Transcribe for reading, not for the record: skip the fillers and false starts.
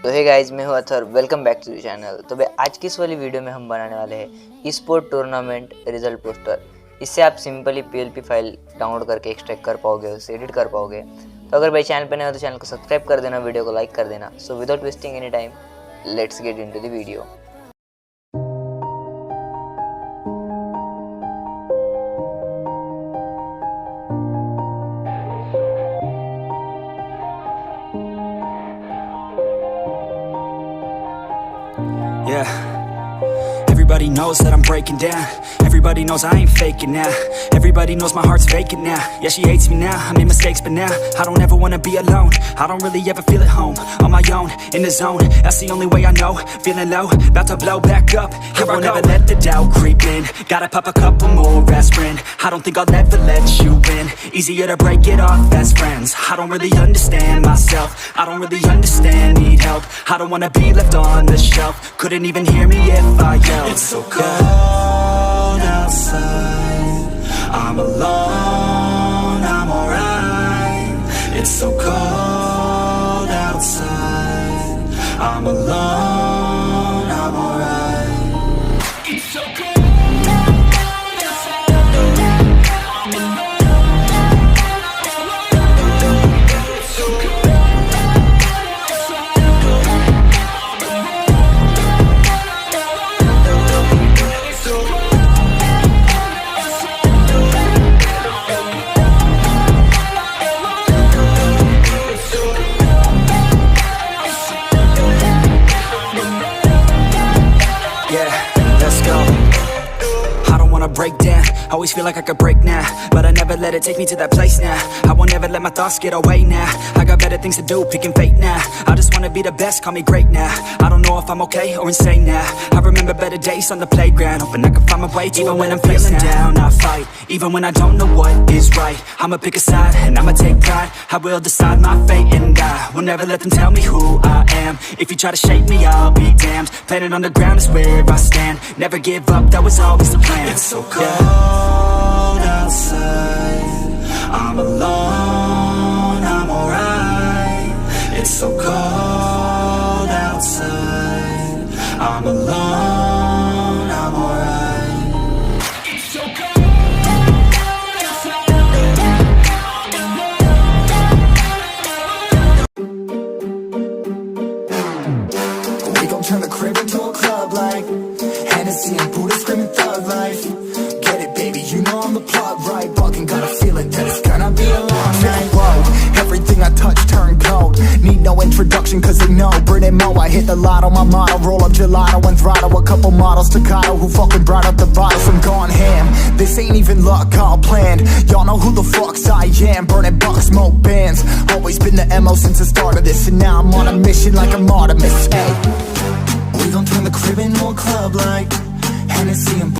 तो हे गाइज, मैं हूँ Athar, welcome back to the channel. तो भाई आज की इस वाली वीडियो में हम बनाने वाले हैं स्पोर्ट टूर्नामेंट रिजल्ट पोस्टर। इससे आप सिंपली पीएलपी फाइल डाउनलोड करके एक्सट्रैक्ट कर पाओगे, उसे एडिट कर पाओगे। तो अगर भाई चैनल पर नए हो तो चैनल को सब्सक्राइब कर देना, वीडियो को लाइक कर देना। So without wasting any time, let's get into the video. Yeah, everybody knows that I'm breaking down. Everybody knows I ain't faking now. Everybody knows my heart's vacant now. Yeah, she hates me now, I made mistakes but now I don't ever wanna be alone. I don't really ever feel at home. On my own, in the zone, that's the only way I know. Feeling low, about to blow back up. Here I won't ever let the doubt creep in. Gotta pop a couple more aspirin. I don't think I'll ever let you in. Easier to break it off best friends. I don't really understand myself. I don't really understand, need help. I don't wanna be left on the shelf. Couldn't even hear me if I yelled. It's so cold outside, I'm alone, I'm alright. It's so cold outside, I'm alone, I'm alright. It's so cold. Break down, always feel like I could break now, but I never let it take me to that place now. I won't ever let my thoughts get away now. I got better things to do, picking fate now. I just wanna be the best, call me great now. I don't know if I'm okay or insane now. I remember better days on the playground, hoping I can find my way even when I'm feeling down. I fight, even when I don't know what is right. I'ma pick a side, and I'ma take pride. I will decide my fate, and I will never let them tell me who I am. If you try to shape me, I'll be damned. Planet on the ground is where I stand. Never give up, that was always the plan. It's so cold outside, I'm alone, I'm alright. It's so cold outside, I'm alone, I'm alright. It's so cold outside, I'm alone. We gon' turn the crib into a club like Hennessy and Buddha screaming thug life. Get it, baby, you know I'm the plug, right? Fucking got a feeling that it's gonna be a long night. Whoa, everything I touch turn cold. Need no introduction cause they know Brit and Mo, I hit the lotto, my motto. Roll up gelato and throttle a couple models staccato who fucking brought up the bottles. I'm gone ham, this ain't even luck, all planned. Y'all know who the fucks I am. Burning bucks, smoke bands. Always been the MO since the start of this, and now I'm on a mission like I'm Artemis. Hey, we gon' turn the crib into a club like Hennessy and